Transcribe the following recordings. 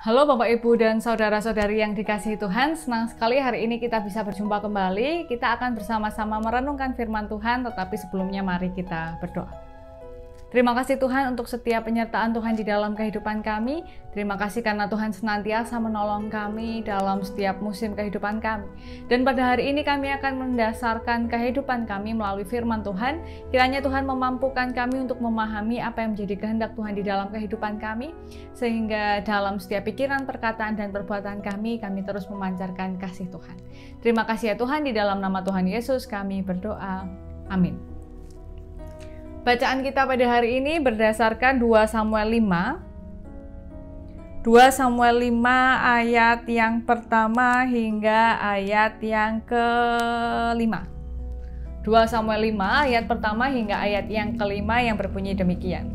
Halo Bapak Ibu dan Saudara-saudari yang dikasihi Tuhan, senang sekali hari ini kita bisa berjumpa kembali. Kita akan bersama-sama merenungkan firman Tuhan, tetapi sebelumnya mari kita berdoa. Terima kasih Tuhan untuk setiap penyertaan Tuhan di dalam kehidupan kami. Terima kasih karena Tuhan senantiasa menolong kami dalam setiap musim kehidupan kami. Dan pada hari ini kami akan mendasarkan kehidupan kami melalui firman Tuhan. Kiranya Tuhan memampukan kami untuk memahami apa yang menjadi kehendak Tuhan di dalam kehidupan kami. Sehingga dalam setiap pikiran, perkataan, dan perbuatan kami terus memancarkan kasih Tuhan. Terima kasih ya Tuhan, di dalam nama Tuhan Yesus kami berdoa. Amin. Bacaan kita pada hari ini berdasarkan 2 Samuel 5. 2 Samuel 5 ayat yang pertama hingga ayat yang ke-5. 2 Samuel 5 ayat pertama hingga ayat yang ke-5 yang berbunyi demikian.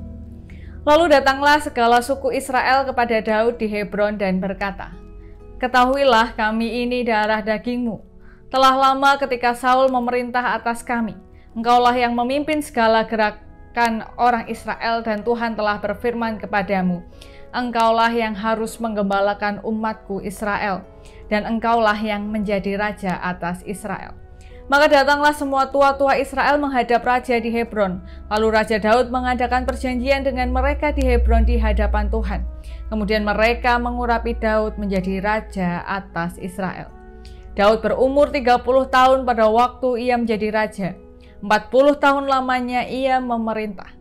Lalu datanglah segala suku Israel kepada Daud di Hebron dan berkata, "Ketahuilah kami ini darah dagingmu. Telah lama ketika Saul memerintah atas kami. Engkaulah yang memimpin segala gerakan orang Israel dan Tuhan telah berfirman kepadamu. Engkaulah yang harus menggembalakan umatku Israel dan engkaulah yang menjadi raja atas Israel." Maka datanglah semua tua-tua Israel menghadap raja di Hebron. Lalu Raja Daud mengadakan perjanjian dengan mereka di Hebron di hadapan Tuhan. Kemudian mereka mengurapi Daud menjadi raja atas Israel. Daud berumur 30 tahun pada waktu ia menjadi raja. 40 tahun lamanya ia memerintah.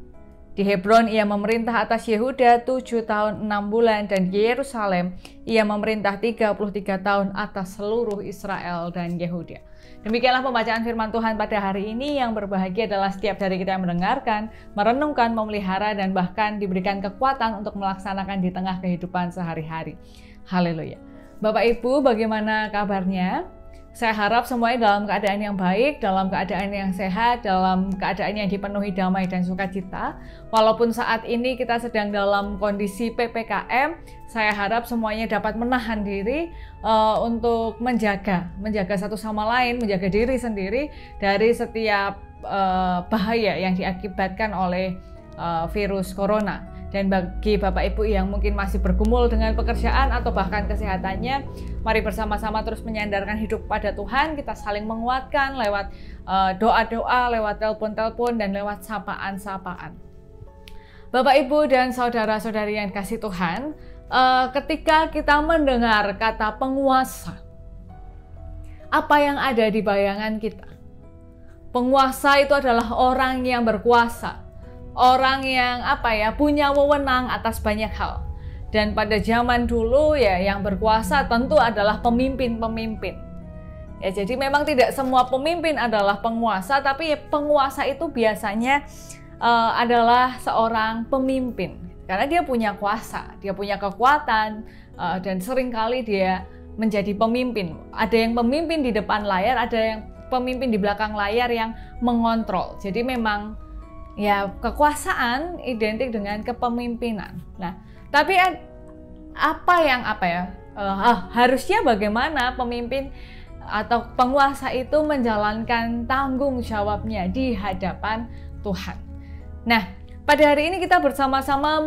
Di Hebron ia memerintah atas Yehuda 7 tahun 6 bulan dan di Yerusalem ia memerintah 33 tahun atas seluruh Israel dan Yehuda. Demikianlah pembacaan firman Tuhan pada hari ini. Yang berbahagia adalah setiap dari kita yang mendengarkan, merenungkan, memelihara, dan bahkan diberikan kekuatan untuk melaksanakan di tengah kehidupan sehari-hari. Haleluya. Bapak Ibu, bagaimana kabarnya? Saya harap semuanya dalam keadaan yang baik, dalam keadaan yang sehat, dalam keadaan yang dipenuhi damai dan sukacita. Walaupun saat ini kita sedang dalam kondisi PPKM, saya harap semuanya dapat menahan diri untuk menjaga satu sama lain, menjaga diri sendiri dari setiap bahaya yang diakibatkan oleh virus corona. Dan bagi Bapak Ibu yang mungkin masih bergumul dengan pekerjaan atau bahkan kesehatannya, mari bersama-sama terus menyandarkan hidup pada Tuhan. Kita saling menguatkan lewat doa-doa, lewat telepon-telepon, dan lewat sapaan-sapaan. Bapak Ibu dan saudara-saudari yang kasih Tuhan, ketika kita mendengar kata penguasa, apa yang ada di bayangan kita? Penguasa itu adalah orang yang berkuasa. Orang yang punya wewenang atas banyak hal. Dan pada zaman dulu ya yang berkuasa tentu adalah pemimpin-pemimpin. Ya, jadi memang tidak semua pemimpin adalah penguasa, tapi penguasa itu biasanya adalah seorang pemimpin. Karena dia punya kuasa, dia punya kekuatan, dan seringkali dia menjadi pemimpin. Ada yang pemimpin di depan layar, ada yang pemimpin di belakang layar yang mengontrol. Jadi memang ya, kekuasaan identik dengan kepemimpinan. Nah, tapi harusnya bagaimana pemimpin atau penguasa itu menjalankan tanggung jawabnya di hadapan Tuhan. Nah, pada hari ini kita bersama-sama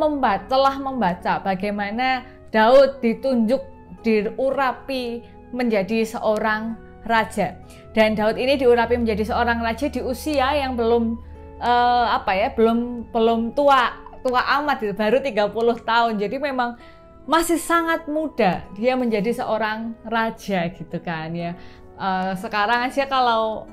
telah membaca bagaimana Daud ditunjuk, diurapi menjadi seorang raja. Dan Daud ini diurapi menjadi seorang raja di usia yang belum tua amat gitu, baru 30 tahun. Jadi memang masih sangat muda dia menjadi seorang raja gitu kan ya. Sekarang aja kalau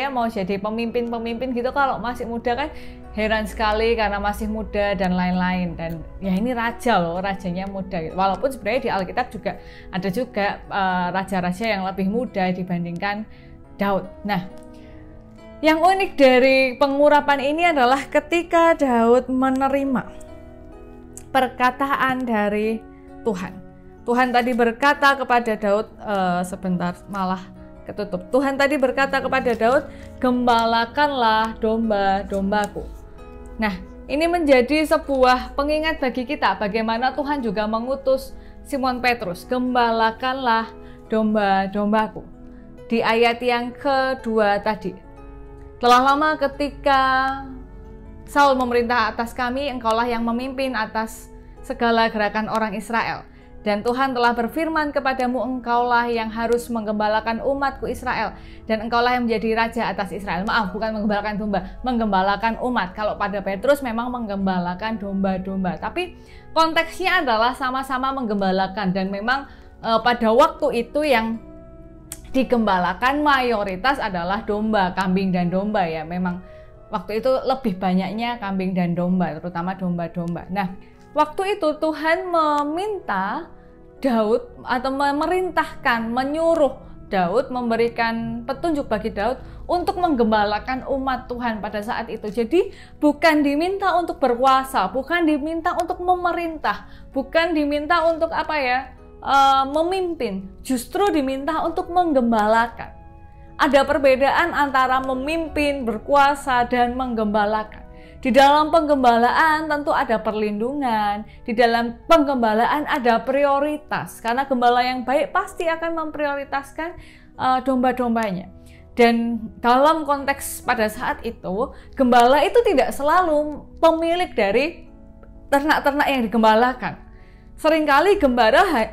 mau jadi pemimpin gitu kalau masih muda kan heran sekali karena masih muda dan lain-lain. Dan ya ini raja loh, rajanya muda gitu. Walaupun sebenarnya di Alkitab juga ada raja-raja yang lebih muda dibandingkan Daud. Nah, yang unik dari pengurapan ini adalah ketika Daud menerima perkataan dari Tuhan. Tuhan tadi berkata kepada Daud, Tuhan tadi berkata kepada Daud, "Gembalakanlah domba-dombaku." Nah, ini menjadi sebuah pengingat bagi kita bagaimana Tuhan juga mengutus Simon Petrus, "Gembalakanlah domba-dombaku." Di ayat yang kedua tadi. Telah lama ketika Saul memerintah atas kami, engkaulah yang memimpin atas segala gerakan orang Israel. Dan Tuhan telah berfirman kepadamu, engkaulah yang harus menggembalakan umatku Israel, dan engkaulah yang menjadi raja atas Israel. Maaf, bukan menggembalakan domba, menggembalakan umat. Kalau pada Petrus memang menggembalakan domba-domba, tapi konteksnya adalah sama-sama menggembalakan. Dan memang pada waktu itu yang digembalakan mayoritas adalah domba, kambing dan domba ya. Memang waktu itu lebih banyaknya kambing dan domba, terutama domba-domba. Nah, waktu itu Tuhan meminta Daud atau memerintahkan, menyuruh Daud, memberikan petunjuk bagi Daud untuk menggembalakan umat Tuhan pada saat itu. Jadi bukan diminta untuk berkuasa, bukan diminta untuk memerintah, bukan diminta untuk memimpin, justru diminta untuk menggembalakan. Ada perbedaan antara memimpin, berkuasa, dan menggembalakan. Di dalam penggembalaan tentu ada perlindungan, di dalam penggembalaan ada prioritas, karena gembala yang baik pasti akan memprioritaskan domba-dombanya. Dan dalam konteks pada saat itu, gembala itu tidak selalu pemilik dari ternak-ternak yang digembalakan. Seringkali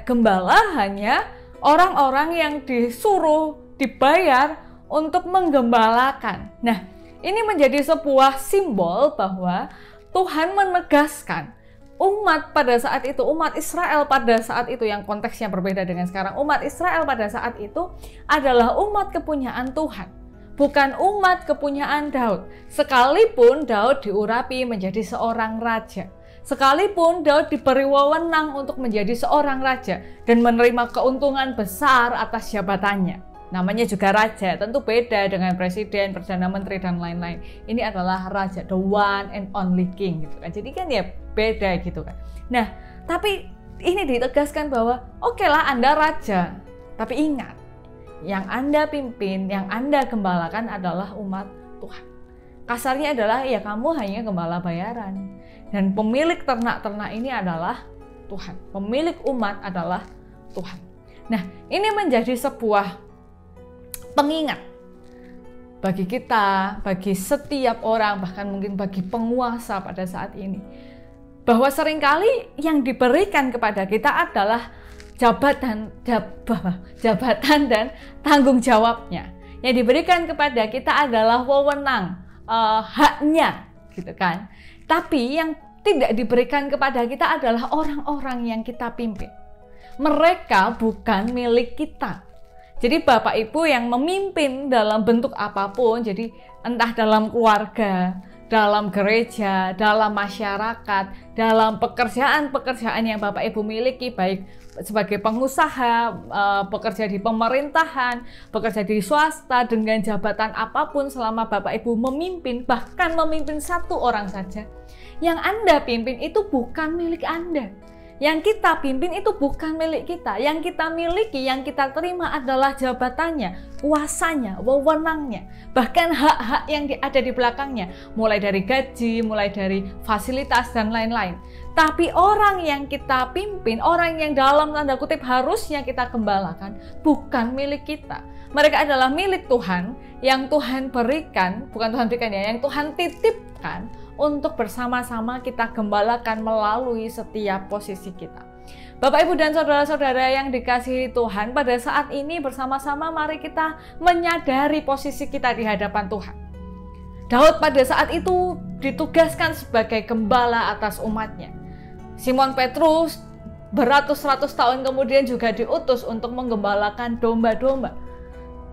gembala hanya orang-orang yang disuruh, dibayar untuk menggembalakan. Nah, ini menjadi sebuah simbol bahwa Tuhan menegaskan umat pada saat itu, umat Israel pada saat itu, yang konteksnya berbeda dengan sekarang. Umat Israel pada saat itu adalah umat kepunyaan Tuhan, bukan umat kepunyaan Daud. Sekalipun Daud diurapi menjadi seorang raja, sekalipun Daud diberi wewenang untuk menjadi seorang raja dan menerima keuntungan besar atas jabatannya. Namanya juga raja, tentu beda dengan presiden, perdana menteri, dan lain-lain. Ini adalah raja, the one and only king gitu kan. Jadi kan ya beda gitu kan. Nah, tapi ini ditegaskan bahwa oke lah Anda raja, tapi ingat, yang Anda pimpin, yang Anda gembalakan adalah umat Tuhan. Kasarnya adalah ya kamu hanya gembala bayaran. Dan pemilik ternak-ternak ini adalah Tuhan. Pemilik umat adalah Tuhan. Nah, ini menjadi sebuah pengingat bagi kita, bagi setiap orang, bahkan mungkin bagi penguasa pada saat ini, bahwa seringkali yang diberikan kepada kita adalah jabatan dan tanggung jawabnya. Yang diberikan kepada kita adalah wewenang, haknya, gitu kan. Tapi yang tidak diberikan kepada kita adalah orang-orang yang kita pimpin. Mereka bukan milik kita. Jadi Bapak Ibu yang memimpin dalam bentuk apapun, jadi entah dalam keluarga, dalam gereja, dalam masyarakat, dalam pekerjaan-pekerjaan yang Bapak Ibu miliki, baik sebagai pengusaha, bekerja di pemerintahan, bekerja di swasta, dengan jabatan apapun, selama Bapak Ibu memimpin, bahkan memimpin satu orang saja, yang Anda pimpin itu bukan milik Anda. Yang kita pimpin itu bukan milik kita. Yang kita miliki, yang kita terima adalah jabatannya, kuasanya, wewenangnya, bahkan hak-hak yang ada di belakangnya, mulai dari gaji, mulai dari fasilitas, dan lain-lain. Tapi orang yang kita pimpin, orang yang dalam tanda kutip harusnya kita gembalakan, bukan milik kita. Mereka adalah milik Tuhan, yang Tuhan berikan, bukan Tuhan berikan ya, yang Tuhan titipkan untuk bersama-sama kita gembalakan melalui setiap posisi kita. Bapak, Ibu, dan saudara-saudara yang dikasihi Tuhan, pada saat ini bersama-sama mari kita menyadari posisi kita di hadapan Tuhan. Daud pada saat itu ditugaskan sebagai gembala atas umatnya. Simon Petrus beratus-ratus tahun kemudian juga diutus untuk menggembalakan domba-domba.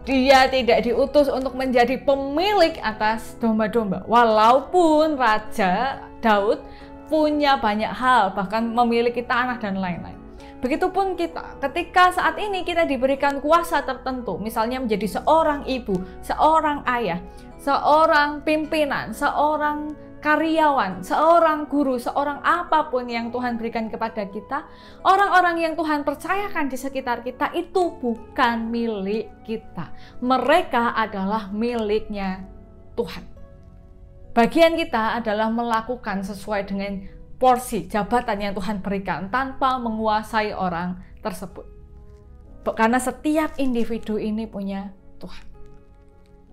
Dia tidak diutus untuk menjadi pemilik atas domba-domba. Walaupun Raja Daud punya banyak hal, bahkan memiliki tanah dan lain-lain. Begitupun kita, ketika saat ini kita diberikan kuasa tertentu, misalnya menjadi seorang ibu, seorang ayah, seorang pimpinan, seorang karyawan, seorang guru, seorang apapun yang Tuhan berikan kepada kita, orang-orang yang Tuhan percayakan di sekitar kita itu bukan milik kita. Mereka adalah miliknya Tuhan. Bagian kita adalah melakukan sesuai dengan porsi jabatan yang Tuhan berikan tanpa menguasai orang tersebut. Karena setiap individu ini punya Tuhan.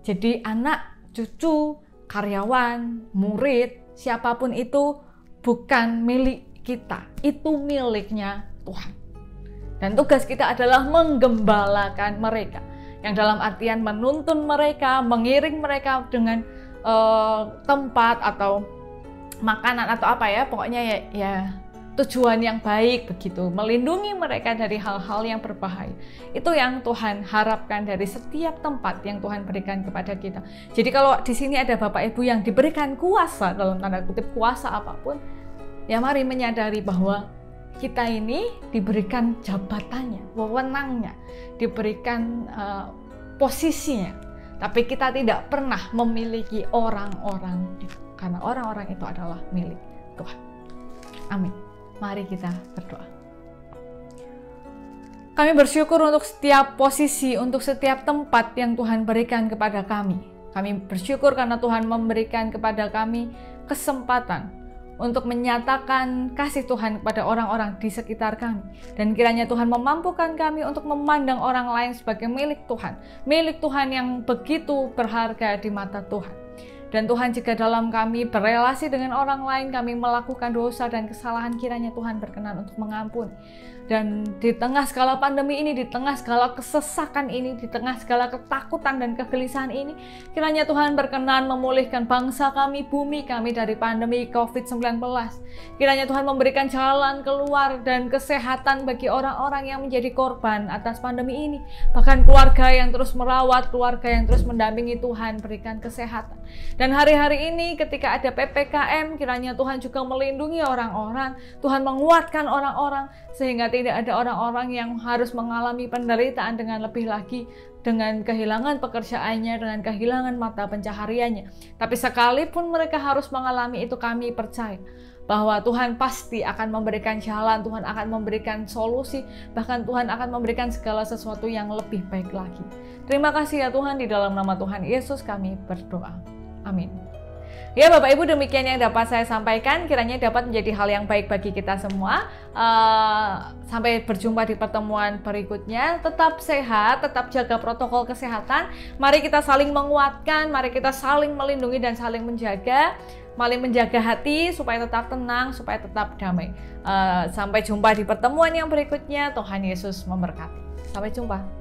Jadi anak, cucu, karyawan, murid, siapapun itu bukan milik kita itu miliknya Tuhan. Dan tugas kita adalah menggembalakan mereka, yang dalam artian menuntun mereka, mengiring mereka dengan tempat atau makanan atau apa ya, pokoknya ya tujuan yang baik begitu, melindungi mereka dari hal-hal yang berbahaya. Itu yang Tuhan harapkan dari setiap tempat yang Tuhan berikan kepada kita. Jadi kalau di sini ada Bapak Ibu yang diberikan kuasa, dalam tanda kutip kuasa apapun, ya mari menyadari bahwa kita ini diberikan jabatannya, wewenangnya, diberikan posisinya, tapi kita tidak pernah memiliki orang-orang itu, karena orang-orang itu adalah milik Tuhan. Amin. Mari kita berdoa. Kami bersyukur untuk setiap posisi, untuk setiap tempat yang Tuhan berikan kepada kami. Kami bersyukur karena Tuhan memberikan kepada kami kesempatan untuk menyatakan kasih Tuhan kepada orang-orang di sekitar kami. Dan kiranya Tuhan memampukan kami untuk memandang orang lain sebagai milik Tuhan. Milik Tuhan yang begitu berharga di mata Tuhan. Dan Tuhan, jika dalam kami berelasi dengan orang lain, kami melakukan dosa dan kesalahan, kiranya Tuhan berkenan untuk mengampuni. Dan di tengah segala pandemi ini, di tengah segala kesesakan ini, di tengah segala ketakutan dan kegelisahan ini, kiranya Tuhan berkenan memulihkan bangsa kami, bumi kami dari pandemi COVID-19. Kiranya Tuhan memberikan jalan keluar dan kesehatan bagi orang-orang yang menjadi korban atas pandemi ini. Bahkan keluarga yang terus merawat, keluarga yang terus mendampingi, Tuhan berikan kesehatan. Dan hari-hari ini ketika ada PPKM, kiranya Tuhan juga melindungi orang-orang, Tuhan menguatkan orang-orang, sehingga tidak ada orang-orang yang harus mengalami penderitaan dengan lebih lagi, dengan kehilangan pekerjaannya, dengan kehilangan mata pencahariannya. Tapi sekalipun mereka harus mengalami itu, kami percaya bahwa Tuhan pasti akan memberikan jalan, Tuhan akan memberikan solusi, bahkan Tuhan akan memberikan segala sesuatu yang lebih baik lagi. Terima kasih ya Tuhan, di dalam nama Tuhan Yesus kami berdoa. Amin. Ya Bapak Ibu, demikian yang dapat saya sampaikan, kiranya dapat menjadi hal yang baik bagi kita semua. Sampai berjumpa di pertemuan berikutnya. Tetap sehat, tetap jaga protokol kesehatan. Mari kita saling menguatkan, mari kita saling melindungi dan saling menjaga. Mari menjaga hati supaya tetap tenang, supaya tetap damai. Sampai jumpa di pertemuan yang berikutnya. Tuhan Yesus memberkati. Sampai jumpa.